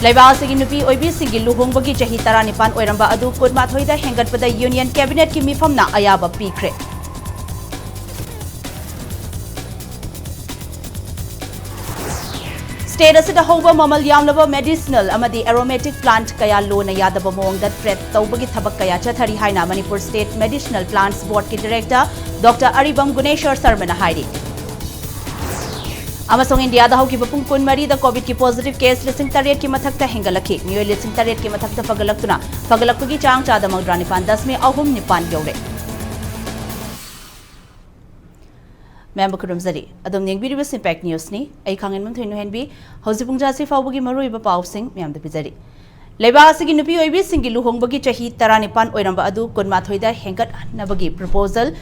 Laibasi Nupi Oibi Singi Luhongbagi Chahi Taranipan Oiramba Adu Kudmathoida Hengatpada Union Cabinet Ki Mifamna Ayaba Pikre. State asida hoba mamal yamlaba medicinal amadi aromatic plant kaya lona yadaba mongda threat tawbagi thabak kaya chathari haina Manipur State Medicinal Plants Board ki Director Dr. Aribam Guneshwar Sarmana haidi. Amasong India da hoki bapung kun mari da COVID ki positive case lising tariat ki mathakta hengalaki miyo lising tariat ki mathakta pagalaktuna chang chada magdrani pan 10 me ahum nipan yore. Member Kurumzari, Adam Ningbiri was Impact News ni, a Kangan THOINUHENBI, Hosipungasi Faubugi Maru Bapau Sing, Miam the Pizari. Lebasi Nupi Oibi Singilu Hongbagi Chahi Taranipan Oiramba Adu Kunmathoida Hengat Nabagi proposal,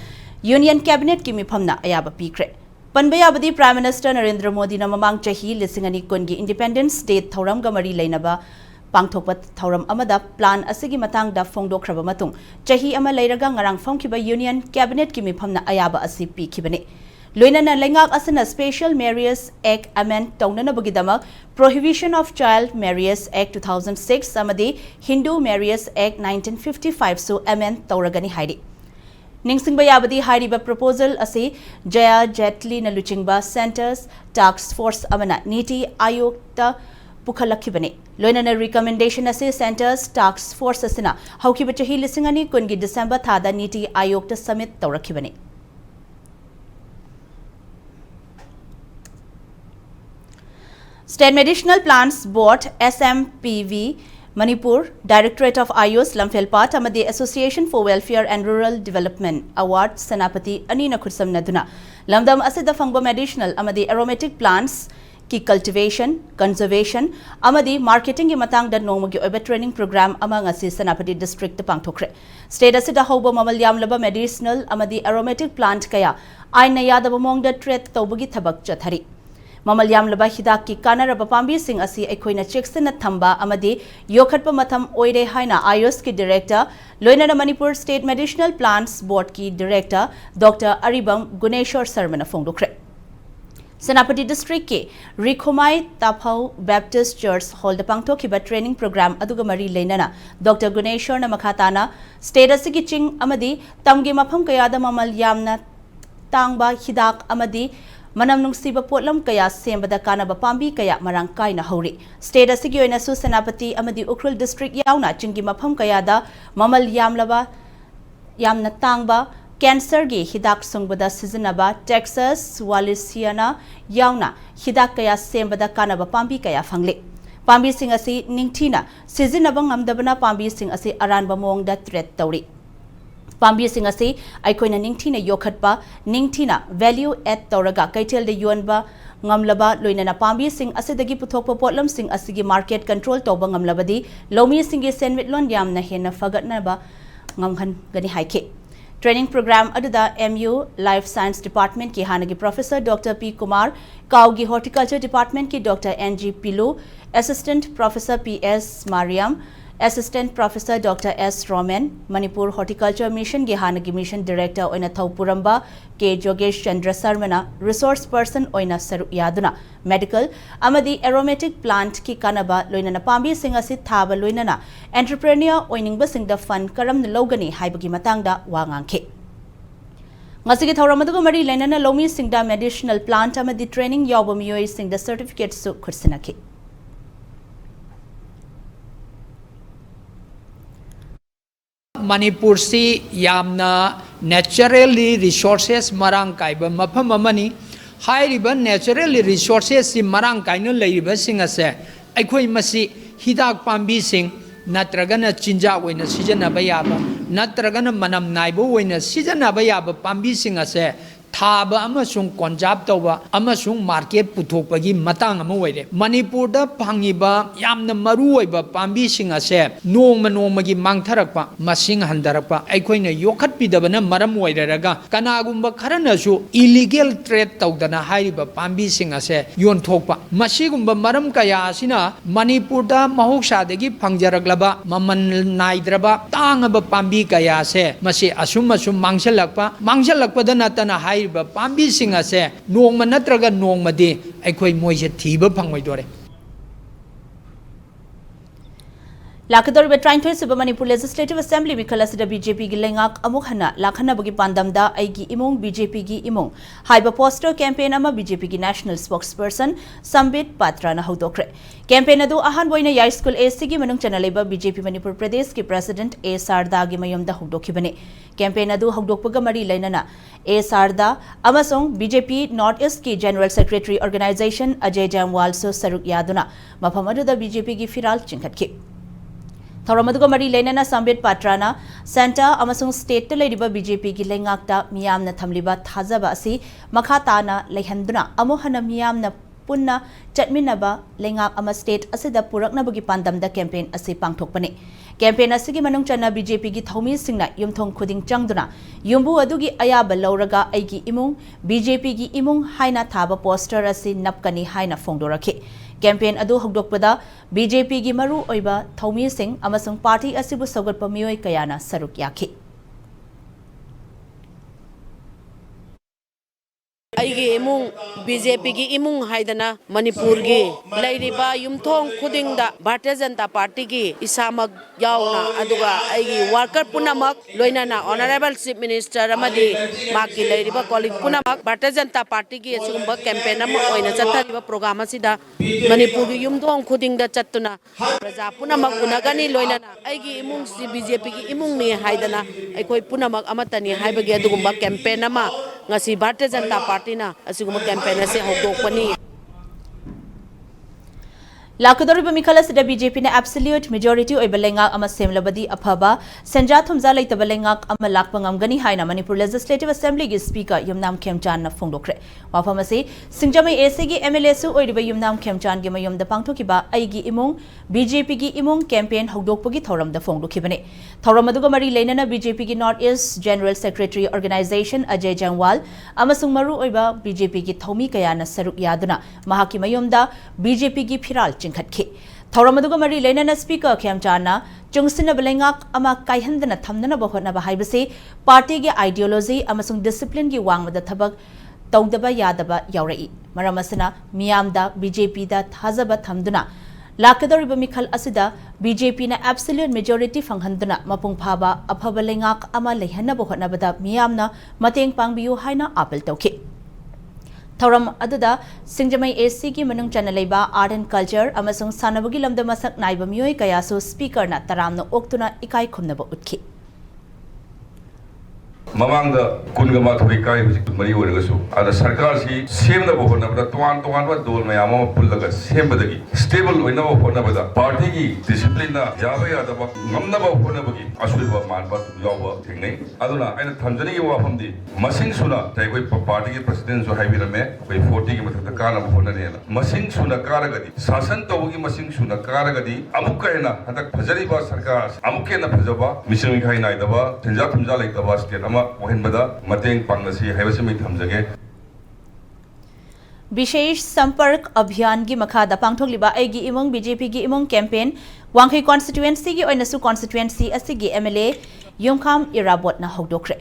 Union Cabinet Kimi Pamna Ayaba Pikre. Panbayabadi Prime Minister Narendra Modi Namamang Chahi Lisingani Kungi Independence State Thoram Gamari Lainaba. Pangthokpat Thoram Amada Plan Asigi Matang da Fongdo Krabamatung, Chahi Ama Lairaga Ngarang Fongkiba Union Cabinet Kimi Pamna Ayaba Asipi Kibane. Loinana Lengak Asana Special Marriage Act Amend Taunana Bugidamak, Prohibition of Child Marriage Act 2006, Samadi Hindu Marriage Act 1955, so Amend Tauragani Haidi. Ningsing Bayabadi Haidiba proposal Asi Jaya Jetli Naluchingba Centers Task Force Amana Niti Ayokta Pukhalakibane. Loinana recommendation Asi Centers Task Force Asina, Haukibachahi Lisingani Kungi December Thada Niti Ayokta Summit Taurakibane. State Medicinal Plants Board SMPV Manipur Directorate of Ayus Lamfelpat Amadi Association for Welfare and Rural Development Award Senapati Anina Kursam Naduna Lamdam Asida Fangba Medicinal Amadi Aromatic Plants Ki Cultivation, Conservation Amadi Marketing Imatang da Nomagi Oba Training Program among Asi Senapati District the Pangtokre. State Asida Hoba Mamalyam Laba Medicinal Amadi Aromatic Plant Kaya Aina Yadabamong the Tret Tobagi Tabak Chathari. Mamalyam laba hidak ki kanaraba pambi sing asi ekhoina cheksena thamba amadi yokhatpa matham oire haina Ayus ki Director Loinana Manipur State Medicinal Plants Board ki Director Dr. Aribam Guneshwar Sarmana Fongdokre. Senapati District ke Rikhomai Taphau Baptist Church Hall the Pangtokhiba Training Program aduga mari leinana Dr. Guneshwar na makhatana State asigi ching amadi tamgi mapham kayada mamalyamna tangba hidak amadi Manam nungsiba potlam kaya sembada kanaba pambi kaya marangkai na hori. State asigi oina su Senapati amadi Ukhrul District yauna chingi mapham kaya da mamal yamlaba yamna tangba cancer gi hidak sungbada sizinaba Texas Walisiana yauna hidak kaya sembada kanaba pambi kaya fangle. Pambi sing asi ningtina sizinaba ngamdabana pambi sing asi aranba mong da threat tawri. Pambi sing asi aikoina ningthina yokhatpa ningthina value add tauraga kaitel de yuanba ngamlaba loinana pambi sing asidagi puthokpa potlam sing asigi market control toba ngamlabadi lomi singi senmitlon yamna hena fagatnaba ngamkhan gani haike. Training program aduda MU Life Science Department ki hanagi Professor Dr. P. Kumar, Kaugi Horticulture Department ki Dr. N.G. Pilu, Assistant Professor P.S. Mariam, Assistant Professor Dr. S. Roman, Manipur Horticulture Mission Gihanagi Mission Director Oina Thaupuramba, K. Jogesh Chandra Sarmana, Resource Person Oina Saru Yaduna, Medical, Amadi Aromatic Plant Ki Kanaba, Loinana Pambi Singasi Thaba Loinana, Entrepreneur Oining Basing the Fund Karam Logani, Haibagi Matangda, Wangangke. Ngasigi Thauramadu Mari Lenana Lomi Singda Medicinal Plant Amadi Training Yobumio Sing the Certificate Su Kursinaki. Manipur si yamna naturally resources marang kaiba mafam amani hairiba naturally resources si marang kaino leiba singa se aikhoi masi hidak pambi sing natragana chinja oina sijana bayaba natragana manam naibo oina sijana bayaba pambi singa se Thaba amasung konjab tawba amasung market puthokpagi matang ama oire Manipur da phangiba yamna maru oiba pambi singa se nongma nongmagi mangtharakpa masing handarakpa aikhoina yokhat pidabana maram oireraga kanagumba kharana su illegal trade tawdana haiba pambi singa se yon thokpa masigumba maram kaya asina Manipur da mahoksadagi phangjaraglaba maman naidraba tangaba pambi kaya se masi asum mangsalakpa da natana hai Pambi singa se nongma natraga nongma de aikhoi moise thiba phangoi dore Lakadoriba Trainthoi Suba Manipur Legislative Assembly Mikalasida BJP gi lengak amuk hana lakhanabagi pandamda aigi imung BJP gi imung haiba poster campaign ama BJP gi national spokesperson Sambit Patra na hodokre campaign adu ahan boina yai school AC gi manung chanaleba BJP Manipur Pradesh ki president A Sarda gi mayomda hodokhibane campaign adu hodokpaga mari lainana A Sarda amasong BJP North East ki general secretary organization Ajay Jamwal so saruk yaduna mafam adu da BJP gi firal chingkhatki Thoramaduga Mari Lenana Sambit Patrana, Santa Amasung State to Lady BJP Gilengakta, Miamna Tamliba Tazaba Asi, Makatana, Lehenduna, Amohana Miamna Punna, Chatminaba, Lengak Ama State, Asida Purakna Bugi Pandam, the campaign Asi Pangtokpane. Campaign Asigi Manungchana BJP gi Thomi Singna, Yumthong Kuding Changduna, Yumbu Adugi Ayaba Lauraga Aigi Imung, BJP gi Imung Haina Taba poster Asi Napkani Haina Fongdorake. Campaign adu hogdokpada BJP gi maru oiba Thomi Singh amasung party asibu sogatpa mioi kayana saruk yaki Aigi imung BJP gi imung haidana Manipur gi lairiba yumthong khudingda Bharatiya Janata Party gi isamak yauna aduga aigi worker punamak loinana honorable chief minister amadi maki lairiba colleague punamak Bharatiya Janata Party gi asugumba campaign am oina chathariba program asida Manipur gi yumthong khudingda chattuna praja punamak unagani loinana aigi imung si BJP gi imung ni haidana aikoi punamak amatani haibagi adugumba campaign ama ngasi Bharatiya Janata Party na asiguma campaign ase hogdokpani Lakadoriba Mikalasida BJP na absolute majority oiba lengak ama semlabadi aphaba Senja Thumza leitaba lengak ama lakpangam gani haina Manipur Legislative Assembly gi speaker Yumnam Khemchan na phongdokre wafam ase Singjamai AC gi MLA su oiriba Yumnam Khemchan gi mayomda pangthokiba aigi imung BJP gi imung campaign hogdokpagi thoram da phongdokhibane thoram aduga mari leinana BJP gi North East General Secretary Organization Ajay Jamwal amasung maru oiba BJP gi Thomi kayana saruk yaduna mahaki mayomda BJP gi phiral Khatki. Thoramaduga Mari Lenana Speaker Khemchana, Chungsina Belengak Ama Kaihandana Thamdana Bahona Bahibasi, Party gi ideology Amasung discipline gi wang with the tabak Tongdaba Yadaba Yauri. Maramasana, Miamda, BJP da Thazaba Thamduna. Lakadoriba Mikal Asida, BJP na absolute majority Fanghanduna, Mapung Paba, Apabalengak Ama Lehana Bahona Bada, Miamna, Mateng Pangbiu Haina Apple Toki. Thoram aduda Singjamai AC ki manung chanaleba art and culture amasung sanabagi lamda masak naiba mioi kayaso speaker na taramna oktuna ikai khumnaba utki Mamangda Kungama Tokai, Mario Regasu, and the Sarkasi, same the Bohonabra, Tuan, Dol Mayama, Pulaga, same Badagi, stable window of Honabada, party, discipline, Java, the Mamnaba Honabagi, Asuba man, but Yawa, Tingney, Aduna, and Tanzania from the Masin Suna, take party presidents of Havirame, by 40 with the Kana of Honana, Masin Suna Karagadi, Sasan Togi Masin Suna Karagadi, Amukaina, and the Pazariba Sarkas, Amukena Pazaba, Mission Kainaidava, Tinjatumza like the Basket. विशेष संपर्क अभियान की मखादा पांगथोकलिबा एगी among BJP की among campaign वांखै constituency की ओइनसु constituency असिगी MLA युमखाम इराबोटना हौदोखरे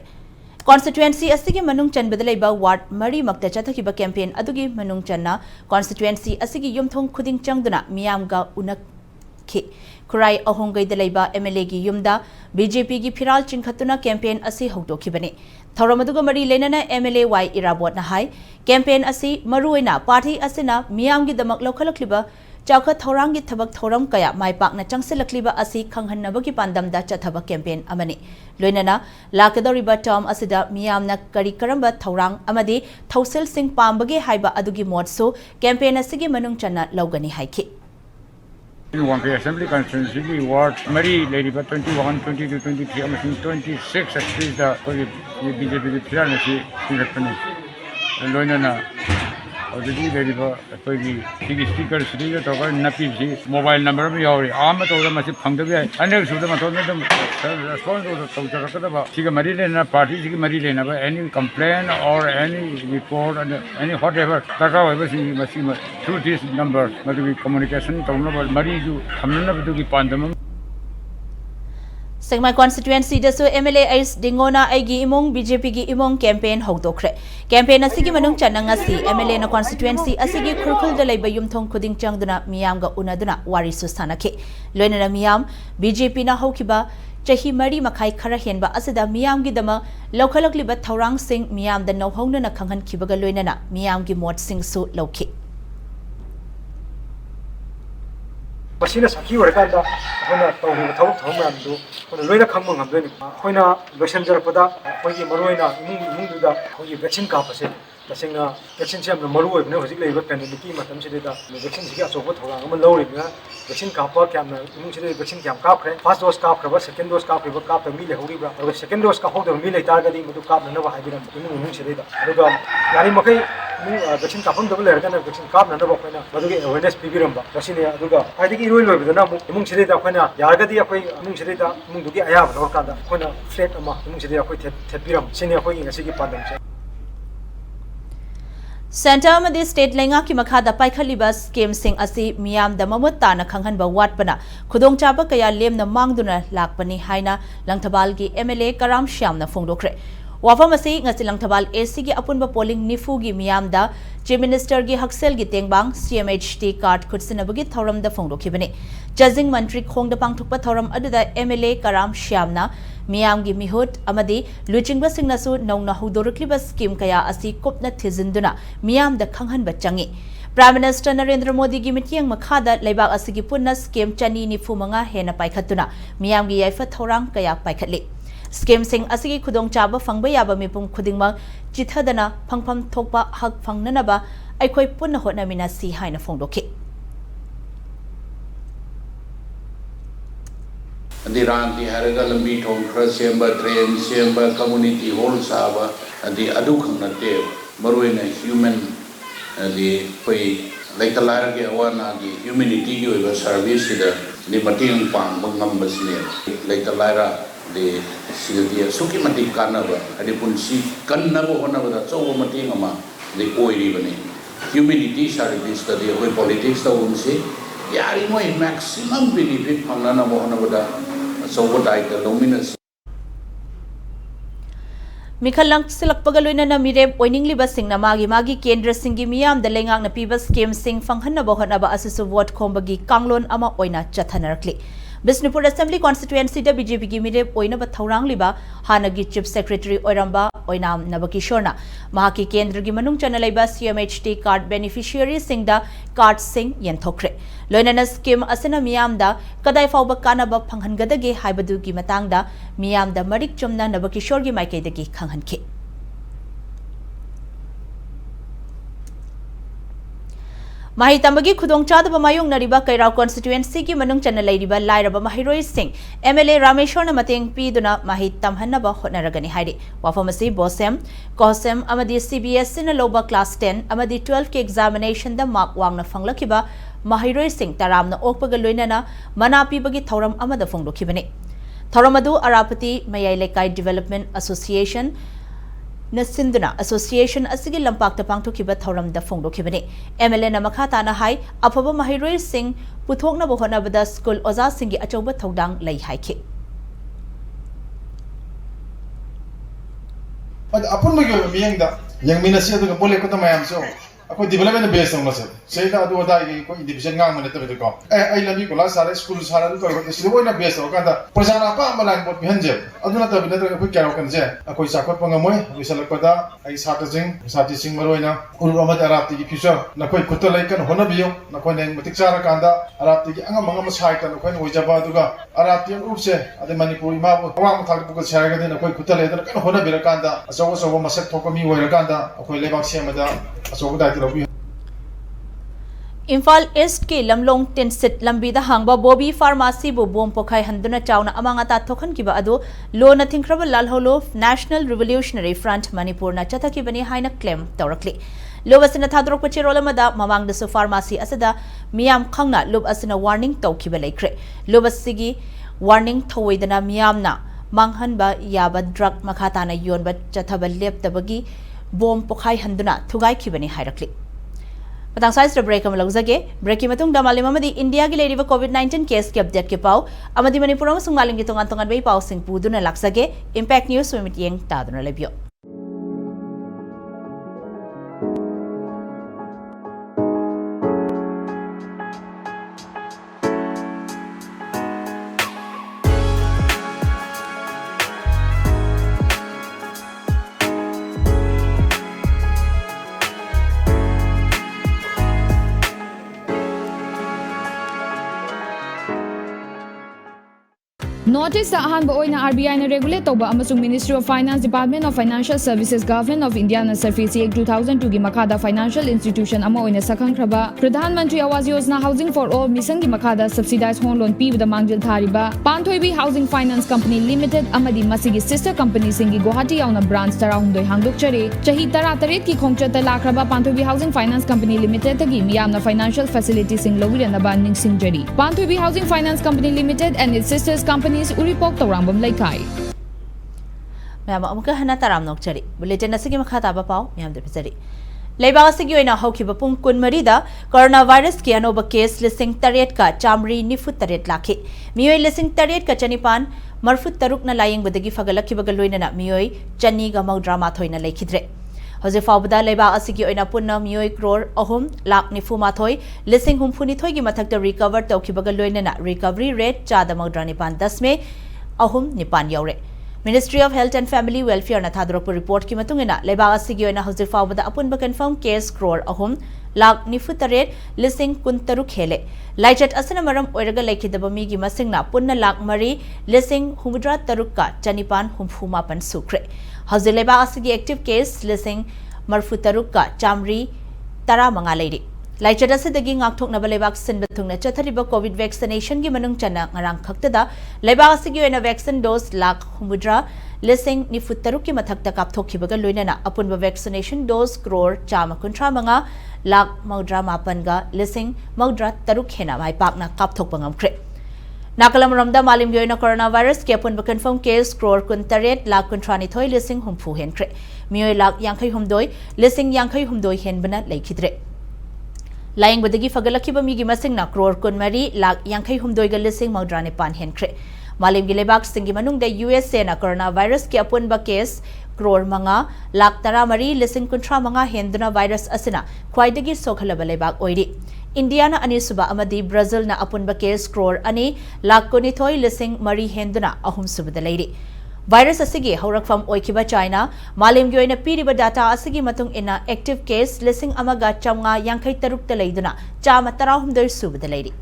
constituency असिगी मनुंग चनबदा लेबा ward मरी मक्ता चथकिबा campaign अदुगी मनुंग चन्ना constituency असिगी युमथोंग खुदिंग चंगदुना मियामगा उनखि खुराई अहोंगैदा लेबा MLA की युमदा बीजेपी की फिराल चिंखतुना कैंपेन असि हौदोखिबने थौरमदुगा मरी लेनना एमएलए वाई इराबोटना हाई कैंपेन असि मरुइना पार्टी असिना मियामगी दमक लौखलखलिबा चाउखा थौरांगी थबक थौरम कया माइपाकना चंगसिलखलिबा असि खंगहन्नबगी पांदमदा चथबा कैंपेन अमनि लोइनना लाकदोरिबा टर्म असिदा मियामना करी करंबा थौरांग अमदि थौसिल सिंह पांबगे हाइबा अदुगी मोडसो कैंपेन असिगी मनुंग चन्ना लौगनी हाइखि Wankei Assembly Constituency Ward Mary Lady 21, 22, 23, 26 actually the BJP Piranasi Singapore. And Loinana already lady speaker city to Napi mobile number of your arm at all the massive Pangavia. I never should have told them respond to the Chica Marilena party, Chica Marilena, any complaint or any report and any whatever. Taka ever see Massima through this number, but we communication, Marie, you come to be Pandam. Sengmai constituency dasu MLA Ais Dingona Aigi Imong BJP gi Imong campaign hogdokre. Campaign asigi manung chanangasi MLA na constituency asigi khurkhul da laiba yumthong khuding changduna miyam ga unaduna wari sustanake. Loinana miyam BJP na hokiba chahi mari makai khara henba asida miyam gi dama lokhalakliba thaurang sing miyam da nohongna na khanghan khibaga loinana miyam gi mot sing su lokhi. Masina sakhi warkanda hona tawri thawuk thawman du hona loina khangmang hamdeni hoina election jarpada hoyi maroina imung duda hoyi vaccine ka pase tasingna vaccine se amna maru oibne hojik leiba pandemic ki matam se da vaccine sigi asobo thola am lori na vaccine ka pa kyamna imung se vaccine kyam ka khre first dose ka khre second dose ka khre ka mi le hori ba aru second dose ka hog mi le tar ga di madu ka na ba haibiram imung se da aruga yari makai vaccine ka pham double er kana vaccine ka na ba khoina madu ge awareness pibiram ba rasine aduga aidigi iroi loi bidana imung se da khoina yarga di akoi imung se da imung dugi aya ba ka da khoina flat ama imung se da akoi thepiram sine akoi ngasi gi padam se Center amadi state lenga ki makhada paikhaliba scheme sing asi miyam da mamut ta na khanghanba watpana khudong chaba kaya lemna mangduna lakpani haina langthabal gi MLA Karam Shyam na phongdokre wafam asi ngasi langthabal AC gi apunba polling nifu gi miyam da Chief Minister gi Haksel gi tengbang CMHT card khutsinabagi thoram da phongdokhibani judging mantri khongda pangthukpa thoram aduda MLA Karam Shyam na miyam gi mihut amadi luchingba singna su nongna hudorukliba scheme kaya asi kopna thizinduna miyam da khanghanba changi Prime Minister Narendra Modi gi mityang makhada leibak asigi punna scheme chani ni phumanga hena paikhatuna miyam gi yaifa thorang kaya paikhatli scheme sing asigi khudong chaba phangba yaba mipum khudingma chithadana phangpham thokpa hak phangnanaba aikhoi punna hotnamina si haina phongdokhi Adi ranti haraga lambi thong khra semba train semba community hall saba adi adu khangna te maruina human adi koi laitalar ge awana gi humanity gi oiba service da ni mating pang bangam basne laitalara de sidia suki mati kanaba adi punsi kannabo honaba da chowo mating ama de oiri bane humanity service da de koi politics da unse yari moi maximum benefit phangna na mo honaba da Mikhalang silakpaga loina na mireb oining liba singna magi kendra singi miyam da lengak na piba scheme sing fanghanna ba honaba asusu vote khombagi kanglon ama oina chathanarkli Bisnupur Assembly constituency da BJP gi mireb oina ba thaurang liba hanagi chief secretary oiramba oinam nabakishorna mahaki kendra gi manung chana laiba CMHT card beneficiary sing da card sing yenthokre loinana scheme asena miyam da kadai fauba kanaba phanghangadagi haibadu gi matang da miyam da marik chumna nabakishor gi maikai dagi khanghanki Mahi tambagi khudong chadaba mayung nariba Kairao constituency ki manung chana lairiba lairaba mahiroi sing MLA Rameshwar na mateng piduna mahi tamhanaba hotnaragani hairi wafamasi bosem kohsem amadi CBS na loba class 10 amadi 12 ki examination da mark wangna phanglakiba mahiroi sing taram na okpaga loinana manapi bagi thoram amada phongdokhibani thoramadu Arapati Mayai Lekai Development Association Nasinduna Association asigi lampak ta pangthokiba thoram da phongdokhibani MLA na makhata na hai afaba mahiroi sing puthokna bo hona bada school oza singi achoba thodang lai haiki ad apun magi miyang da yang minasi adu pole ko tamayam so ako development base on nasa sei da adu da gi ko division ngang mane tabe ko ai labi ko la sare school sara du ko si do na base ka da persana pa malan bot hanje adu na tabe na ko kya kan je ako sakot pangamoy wisal ko da ai sati sing maroina uru amat arapti gi future na ko kutalai kan hona biyo na ko nen matik sara kan da arapti gi anga manga masai kan ko no jaba du ga arapti upse ade manipuri ma wa thak bu ko sara ga na ko kutalai da kan hona bira kan da aso masak thokomi woi kan da ko lebak se ma da aso da Imphal East ki lamlong tensit lambida hangba Bobby Pharmacy bu bom pokhai handuna chauna amanga ta thokhan kiba adu lo na thinkraba lalholo National Revolutionary Front Manipur na chathaki bani haina claim tawrakli lo basina thadrok pache rolamada mamang da su pharmacy asada miyam khangna lob asina warning tawkiba laikre lo basigi warning thoidana miyamna manghanba yaba drug makhata na yonba chathaba leptabagi bom pokhai handuna thugai khibani hairakli Matang size break am lagzage break ki matung damalima madi India gi leriba COVID-19 case ki update ki pau amadi Manipur amasung maling gi tongan bei pau sing puduna laksage impact news wimit yeng taduna lebio. Notice the ahanba oina RBI na regulate toba amasung Ministry of Finance, Department of Financial Services, Government of India na Surface Act 2002 gi makada financial institution ama oina sakhangkraba Pradhan Mantri Awas Yojana Housing for All mission gi makada subsidized home loan pibada mangjil thariba Panthoibi Housing Finance Company Limited amadi masigi sister company singi Guwahati yauna branch tarahumdoi hangdokchare chahi 18 ki khongchata lakraba Panthoibi Housing Finance Company Limited tagi miyamna financial facility sing lowiranaba ningsingjari Panthoibi Housing Finance Company Limited and its sisters companies Uripok Taurambam Laikai. Ma'am, amuka hana taram nok chari. Bulletin na sige makata ba pao, ma'am de pizari. Leiba sige oina hoki ba pung kun marida coronavirus ki anoba case lising tariet ka chamri nifut tariet lakhi. Miyoi lising tariet ka chanipan marfut taruk na laying badagi fagalaki bagaloina na miyoi chani ga mau drama thoi na laikhidre. Hoje faubda leiba asigi oina punna miyoi crore ahum lak nifu mathoi lising humfuni thoi gi mathakta recover tawki bagaloina na recovery rate chada mau drani pan 10 me ahum nipan yaure. Ministry of Health and Family Welfare na thadrok report ki matungina leiba asigi oina hoje faubda apunba confirm case crore ahum lak nifu taret lising kuntaru khele. Laichat asana maram oiraga laikhidaba mi gi masingna punna lak mari lising humudra tarukka chanipan humfuma pan sukre. Hazileba asigi active case lising marfu tarukka chamri tara manga leiri. Laichat asidagi ngakthok na balebak sinba thungna chathariba COVID vaccination gi manung chana ngarang khaktada leba asigi oina vaccine dose lak humudra lising nifu taruk ki mathakta kapthokhibaga loinana apunba vaccination dose crore chama kuntra manga lak maudra mapanga lising maudra taruk hena mai pakna kapthok bangamkre. Nakalam ramda malim yoina coronavirus ke apun ba confirm case crore kun taret lak kun trani thoi lising humfu henkre miyoi lak yankhai humdoi lising yankhai humdoi hen bana laikhidre laing badagi fagalaki ba mi gi masing na crore kun mari lak yankhai humdoi ga lising maudrane pan henkre malim gi lebak singi manung da USA na coronavirus ke apun ba case crore manga lak tara mari lising kun tra manga henduna virus asina khwaidagi sokhalaba lebak oiri India na anisuba amadi Brazil na apunba case crore ani lakoni thoi lising mari henduna ahum subada leiri. Virus asigi haurakfam oikiba China malim gyoina piriba data asigi matung ina active case lising amaga chamnga yankhai taruk ta leiduna chama tarahumdoi subada leiri.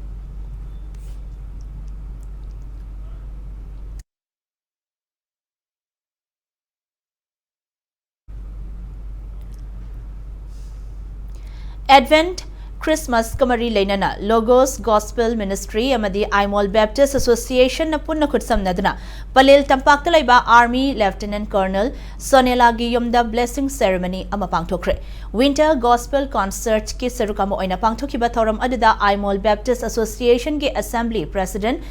Advent Christmas Kamari Lainana Logos Gospel Ministry Amadi Imol Baptist Association na punna kutsam naduna Palil Tampak Talaiba Army Lieutenant Colonel Sonela Giyomda Blessing Ceremony ama pangthokre Winter Gospel Concert ki sarukamo oina pangthokiba thoram adida Imol Baptist Association ki Assembly President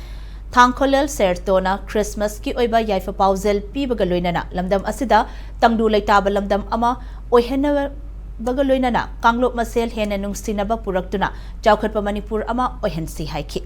Thangkolel Sertona Christmas ki oiba yaifa pauzel pi bagaloinana lamdam asida tangdu laitaba lamdam ama oihena bagaloina na kanglop masel hena nung sinaba puraktuna chawkhatpa Manipur ama ohensi haiki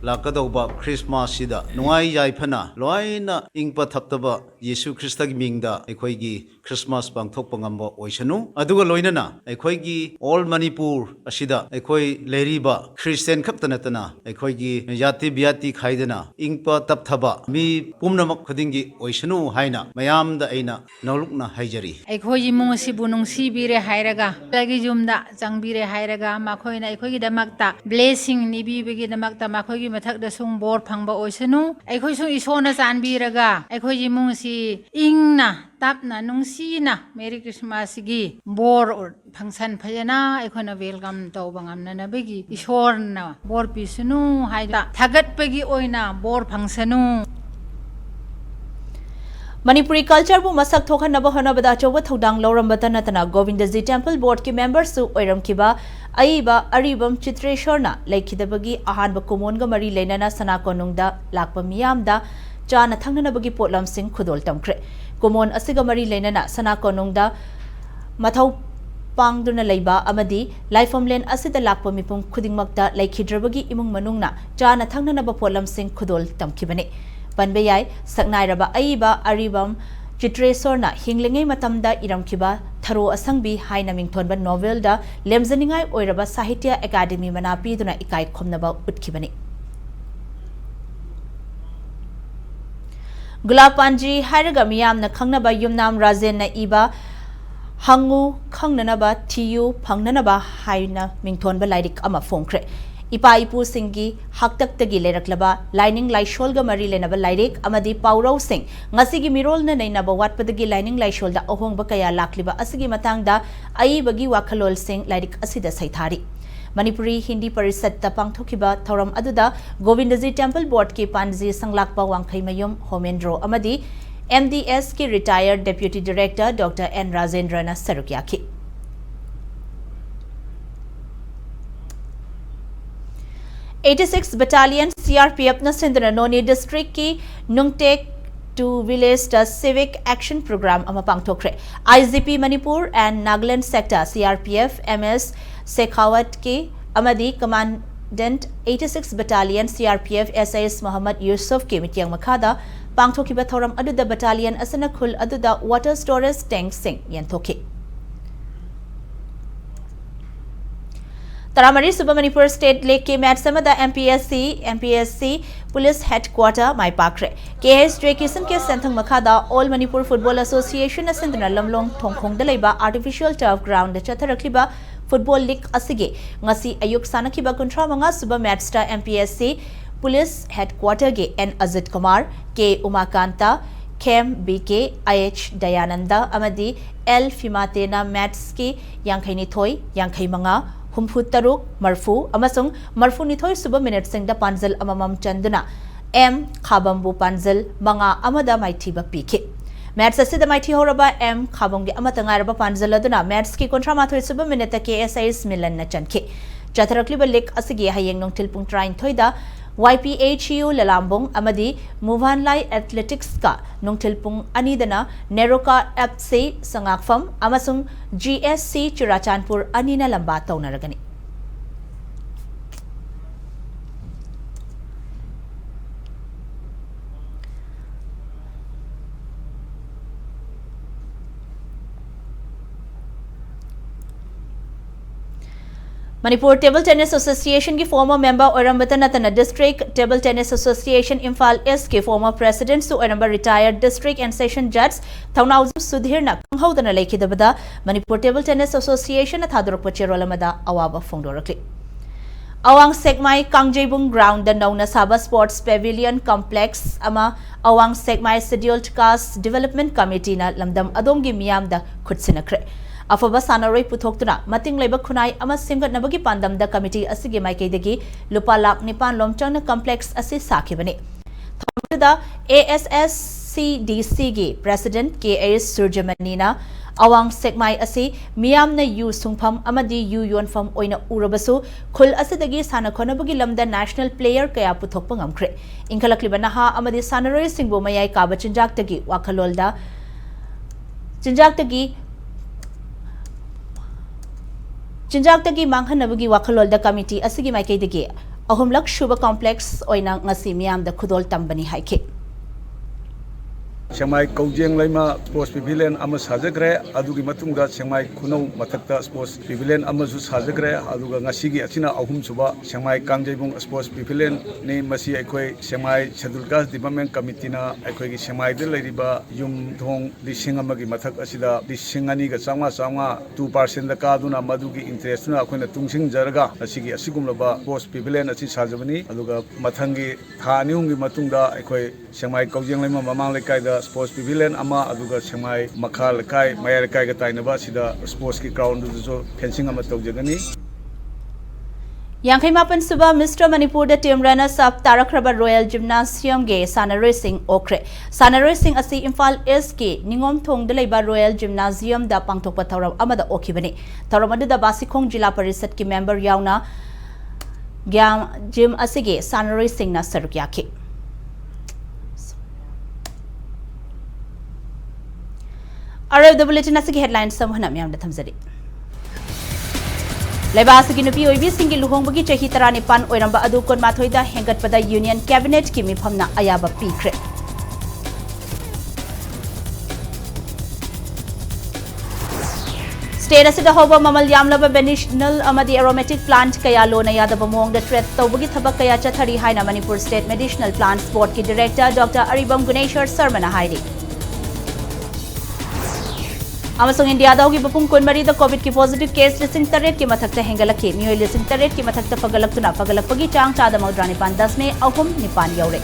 lakadauba Christmas sida nungai yaifana loina ingpa thaptaba Yesu Christa gi mingda ekhoi gi Christmas pangthok pangamba oisanu aduga loinana ekhoi gi all Manipur asida ekhoi leriba Christian khaptanatana ekhoi gi yati biati khaidana ingpa tapthaba mi pumnamak khadingi oisanu haina mayam da aina naulukna haijari ekhoi gi mung sibu nung sibire hairaga tagi jumda changbire hairaga makhoina ekhoi gi damakta blessing nibi begi damakta makhoi gi mathak da sung bor phangba oisanu ekhoi sung isona chanbiraga ekhoi gi mung si ingna tapna nungsina Merry Christmas gi bor function phajana ekhona welcome tawbangamna na begi ishorna bor pisunu haida thagat pegi oina bor functionu Manipuri culture bu masak thokhanaba honabada choba thodang lorambata natana Govindaji Temple Board ki members su oiramkiba aiba aribam Chitreshwarna laikhidabagi ahanba komonga mari leinana sana konungda lakpa miyamda chana thangnanabagi potlam sing khudol tamkre komon asiga mari leinana sana konungda mathau pangduna leiba amadi laifamlen asida lakpa mipum khudingmakta laikhidrabagi imung manungna chana thangnanaba polam sing khudol tamkhibane panbeyai saknairaba aiba aribam Chitresorna hinglingai matamda iramkiba tharo asangbi haina mingthonba novel da lemzaningai oiraba Sahitya Academy manapi duna ikai khomnaba utkibani Gulapanji hairaga miyamna khangnaba yumnam Rajen na iba hangu khangnanaba thiyu phangnanaba haina mingthonba lairik ama phongkre Ipa ipu singi haktak tagi leraklaba lining laishol ga mari lenaba lairek amadi paurau sing ngasigi mirol na nainaba watpadagi lining laishol da ahong ba kaya lakliba asigi matangda ai bagi wakhalol sing lairik asida saithari Manipuri Hindi Parisat ta pangthokiba thoram aduda Govindaji Temple Board ki Panji sanglakpa wangkhai mayum homendro amadi MDS ki retired Deputy Director Dr. N. Rajendrana Sarukyaki 86 Battalion CRPF na Sindhana Noni District ki Nungtek to Village the Civic Action Program ama pangthokre IGP Manipur and Nagaland Sector CRPF MS Sekhawat ki amadi Commandant 86 Battalion CRPF SAS Muhammad Yusuf ki mityang makhada pangthokiba thoram aduda battalion asana khul aduda water storage tank sing yanthoki Taramari Suba Manipur State Lake ke match samada MPSC Police Headquarter Mai Pakre KS Kisan ke Senthang Makhada All Manipur Football Association Asindana Lamlong Thongkhong Dalaiba Artificial Turf Ground Chatharakliba Football League Asige ngasi ayuk sanakiba kontra manga Suba match ta MPSC Police Headquarter ge N Azit Kumar K Umakanta Kem BK IH Dayananda Amadi L Fimatena match ki Yangkhaini Thoi Yangkhai manga Humfu Taruk, Marfu, Amasung, Marfu Nithoi Suba Minute Sing da Panzal Amamam Chanduna, M. Khabambu Panzal, Manga Amada Maitiba Pike. Mats Asida Maiti Horaba, M. Khabongi Amatangaraba Panzaladuna, Mats Ki Contramato Suba Minute KSIS Milan Nachanke. Jatarakliba Lake Asigi Hayang Nong Tilpung Train Toida, YPHU Lalambong, Amadi, Muvanlai Athletics Ka, Nong Tilpung Anidana, Neroka FC Sangakfam, Amasung GSC Churachanpur Anina Lambata Naragani. Manipur Table Tennis Association की former member Orambatanatana District Table Tennis Association Imphal East के former president Su Oramba retired district and session judge Thaunau Sudhirna Kanghaudana Laikidabada Manipur Table Tennis Association Thadurukpa Cherolamada Awaba Fongdorakli Awang Segmai Kangjebung Ground the Nauna Saba Sports Pavilion Complex Ama Awang Segmai Scheduled Cast Development Committee na Lamdam Adongi Miyam da Kutsinakre Afaba Sanaroi Puthokuna, Mating Labor Kunai, Ama Singat Nabagi Pandam, the committee Asigi Maikadegi, Lupa Lak Nipan Lomchana Complex Assi Sakibani. The ASSCDC President K.A.S. Surjamanina, Awang Sekmai Assi, Miam na Yu Sungpam, Amadi Yu Yuan Fam Oina Urabasu, Kul Asidagi Sana Konabagi Lamda National Player Kaya Puthokpangamkre. Inkalaklibanaha, Amadi Sanaroi Singbo Mayai Kaba Chinjaktagi, Wakalolda Chinjaktagi. Chinjaktagi manghanabagi wakhalolda committee asigi maikaidagi ahumlak shuba complex oina ngasi miyam da khudol tambani haike Shamai Kaujeng Lima Sports Pavilion Amas Hazagre, Adugi Matunga, Shamai Kuno, Matakta Sports Pavilion Amazus Hazagre, Aduga Nasigi Achina Ahum Suba, Shamai Kangjebung Sports Pavilion, name Masi Ekwe, Shamai Shadulkas Development Committee na Ekwe Shamai de Ladiba, Yum Thong, the Singamagi Matak Asida, the Singani Sama Sama, 2% the Kaduna Madugi Interestuna, Kuna Tungsing Jarga, Asigi Asigumaba, Sports Pavilion Asis Hazavani, Aduga Matangi, Haniungi Matunga, Ekwe, Shamai Kaujeng Lima Mamang Lekaida. Sports Pavilion ama aduga semai makal kai mayar kai ga tainaba sida sports ki ground du so fencing ama tawjagani Yangkai Mapan Suba Mr. Manipur the team runners up Tarakraba Royal Gymnasium ge Sana Racing Okre Sana Racing asi Imphal East ke Ningom Thong de Leiba Royal Gymnasium da pangthokpa thoram amada okibani thoram adu da Basikhong Jila Parisat ki member yauna gyam gym asige Sana Racing na sarukyake Arab bulletin असगी headline समूहना ma'am थमजरी लेबासगी नुपी ओइबी सिंगी लुहोंबगी चही 19 ओइरंबा अदु 23 दा हेंगतपदा union cabinet की मिफमना अयाबा पीख्रे state असिदा होबा ममल यामलबा बेनिशनल अमदी aromatic plant कया लोना यादबा मोंगदा trade तौबगी थबक कया चथरी हाइना Manipur state medicinal plants board की डायरेक्टर डॉक्टर अरिबम गुनेश्वर शर्मा हाइरी अमसों इंडिया दाउगी बपुंग कोनमरी द कोविड की पॉजिटिव केस लिसिंग 8 की मथक्ता हेंगलकी मियोय लिसिंग 8 की मथक्ता फगलक्तुना फगलकपगी चांग चादा 10 में अहुम निपान यौरे